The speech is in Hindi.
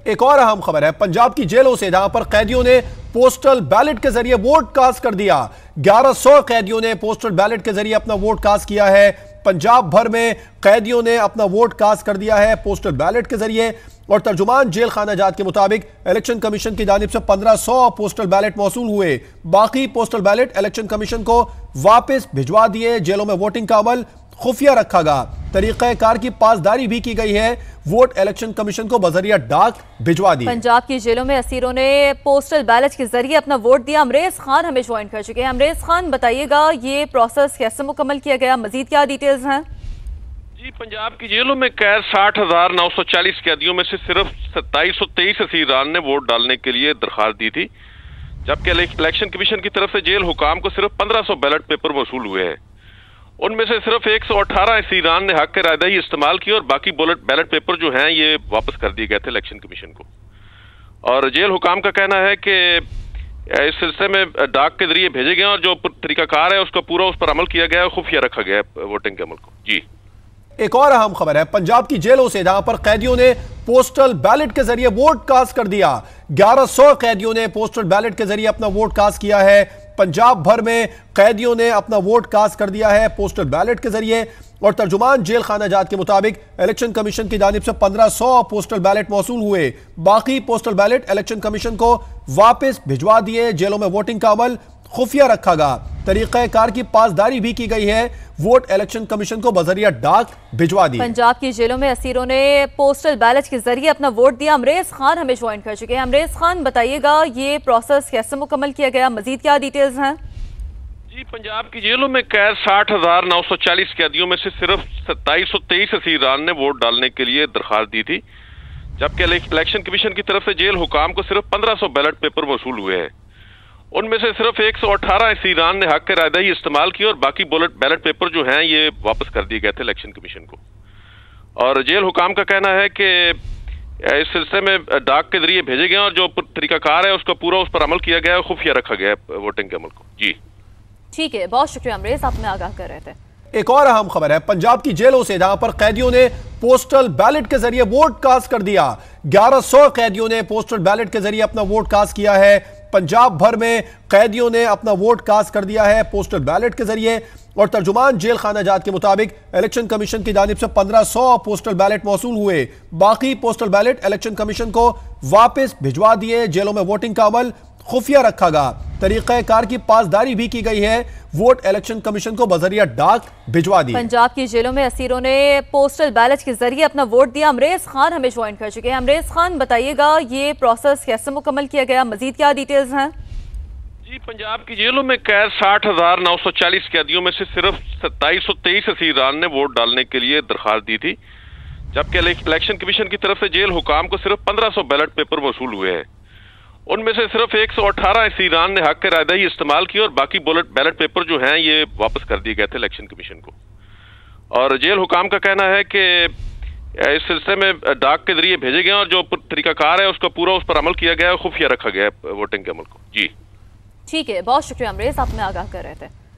एक और अहम खबर है पंजाब की जेलों से, जहां पर कैदियों ने पोस्टल बैलेट के जरिए वोट कास्ट कर दिया। 1100 कैदियों ने पोस्टल बैलेट के जरिए अपना वोट कास्ट किया है। पंजाब भर में कैदियों ने अपना वोट कास्ट कर दिया है पोस्टल बैलेट के जरिए। और तर्जुमान जेल खाना जात के मुताबिक इलेक्शन कमीशन की जानिब से 1500 पोस्टल बैलेट मौसूल हुए। बाकी पोस्टल बैलेट इलेक्शन कमीशन को वापस भिजवा दिए। जेलों में वोटिंग का अमल खुफिया रखा गया। तरीक़ाकार की पासदारी भी की गई है। वोट इलेक्शन कमीशन को बजरिया डाक भिजवा दी। पंजाब की जेलों में असीरों ने पोस्टल बैलेट के जरिए अपना वोट दिया। अमरेज खान हमें ज्वाइन कर चुके हैं। अमरेज खान, बताइएगा ये प्रोसेस कैसे मुकम्मल किया गया, मजीद क्या डिटेल्स हैं? जी, पंजाब की जेलों में कैद 60,940 कैदियों में से सिर्फ 2723 असीरान ने वोट डालने के लिए दरखास्त दी थी, जबकि इलेक्शन कमीशन की तरफ से जेल हुकाम को सिर्फ 1500 बैलेट पेपर वसूल हुए हैं। उनमें से सिर्फ 118 असीरान ने हक के रायदही इस्तेमाल की और बाकी बैलेट पेपर जो हैं ये वापस कर दिए गए थे इलेक्शन कमीशन को। और जेल हुकाम का कहना है कि इस सिलसिले में डाक के जरिए भेजे गए और जो तरीकाकार है उसका पूरा उस पर अमल किया गया है, खुफिया रखा गया है वोटिंग के अमल को। जी, एक और अहम खबर है पंजाब की जेलों से, जहां पर कैदियों ने पोस्टल बैलेट के जरिए वोट कास्ट कर दिया। 1100 कैदियों ने पोस्टल बैलेट के जरिए अपना वोट कास्ट किया है। पंजाब भर में कैदियों ने अपना वोट कास्ट कर दिया है पोस्टल बैलेट के जरिए। और तर्जुमान जेल खाना जात के मुताबिक इलेक्शन कमीशन की जानिब से 1500 पोस्टल बैलेट मौसूल हुए। बाकी पोस्टल बैलेट इलेक्शन कमीशन को वापस भिजवा दिए। जेलों में वोटिंग का अमल खुफिया रखा गया। तरीक़ाकार की पासदारी भी की गई है। वोट इलेक्शन कमीशन को बजरिया डाक भिजवा दी। पंजाब की जेलों में असीरों ने पोस्टल बैलेट के जरिए अपना वोट दिया। अमरेज खान हमें ज्वाइन कर चुके हैं। अमरेज खान, बताइएगा ये प्रोसेस कैसे मुकम्मल किया गया, मजीद क्या डिटेल्स हैं? जी, पंजाब की जेलों में कैद 60,940 कैदियों में से सिर्फ 2723 असीरान ने वोट डालने के लिए दरखास्त दी थी, जबकि इलेक्शन कमीशन की तरफ से जेल हुकाम को सिर्फ 1500 बैलेट पेपर वसूल हुए हैं। उनमें से सिर्फ 118 असीरान ने हक के रायदही इस्तेमाल की और बाकी बैलेट पेपर जो हैं ये वापस कर दिए गए थे इलेक्शन कमीशन को। और जेल हुकाम का कहना है कि इस सिलसिले में डाक के जरिए भेजे गए और जो तरीकाकार है उसका पूरा उस पर अमल किया गया है, खुफिया रखा गया है वोटिंग के अमल को। जी, ठीक है, बहुत शुक्रिया अमरेज, आप हमें आगाह कर रहे थे। एक और अहम खबर है पंजाब की जेलों से, जहां पर कैदियों ने पोस्टल बैलेट के जरिए वोट कास्ट कर दिया। 1100 कैदियों ने पोस्टल बैलेट के जरिए अपना वोट कास्ट किया है। पंजाब भर में कैदियों ने अपना वोट कास्ट कर दिया है पोस्टल बैलेट के जरिए। और तर्जुमान जेल खाना जात के मुताबिक इलेक्शन कमीशन की जानिब से 1500 पोस्टल बैलेट मौसूल हुए। बाकी पोस्टल बैलेट इलेक्शन कमीशन को वापस भिजवा दिए। जेलों में वोटिंग का अमल खुफिया रखा गया। तरीक़ाकार की पासदारी भी की गई है। वोट इलेक्शन कमीशन को बजरिया डाक भिजवा दी। पंजाब की जेलों में असीरों ने पोस्टल बैलेट के जरिए अपना वोट दिया। अमरेज खान हमें ज्वाइन कर चुके हैं। अमरेज खान, बताइएगा ये प्रोसेस कैसे मुकम्मल किया गया, मजीद क्या डिटेल्स हैं? जी, पंजाब की जेलों में कैद 60,940 कैदियों में से सिर्फ 2723 असीरान ने वोट डालने के लिए दरखास्त दी थी, जबकि इलेक्शन कमीशन की तरफ से जेल हुकाम को सिर्फ 1500 बैलेट पेपर वसूल हुए हैं। उनमें से सिर्फ 118 असीरान ने हक के रायदही इस्तेमाल की और बाकी बैलेट पेपर जो हैं ये वापस कर दिए गए थे इलेक्शन कमीशन को। और जेल हुकाम का कहना है कि इस सिलसिले में डाक के जरिए भेजे गए और जो तरीकाकार है उसका पूरा उस पर अमल किया गया है, खुफिया रखा गया है वोटिंग के अमल को। जी, ठीक है, बहुत शुक्रिया अमरेज, आप हमें आगाह कर रहे थे।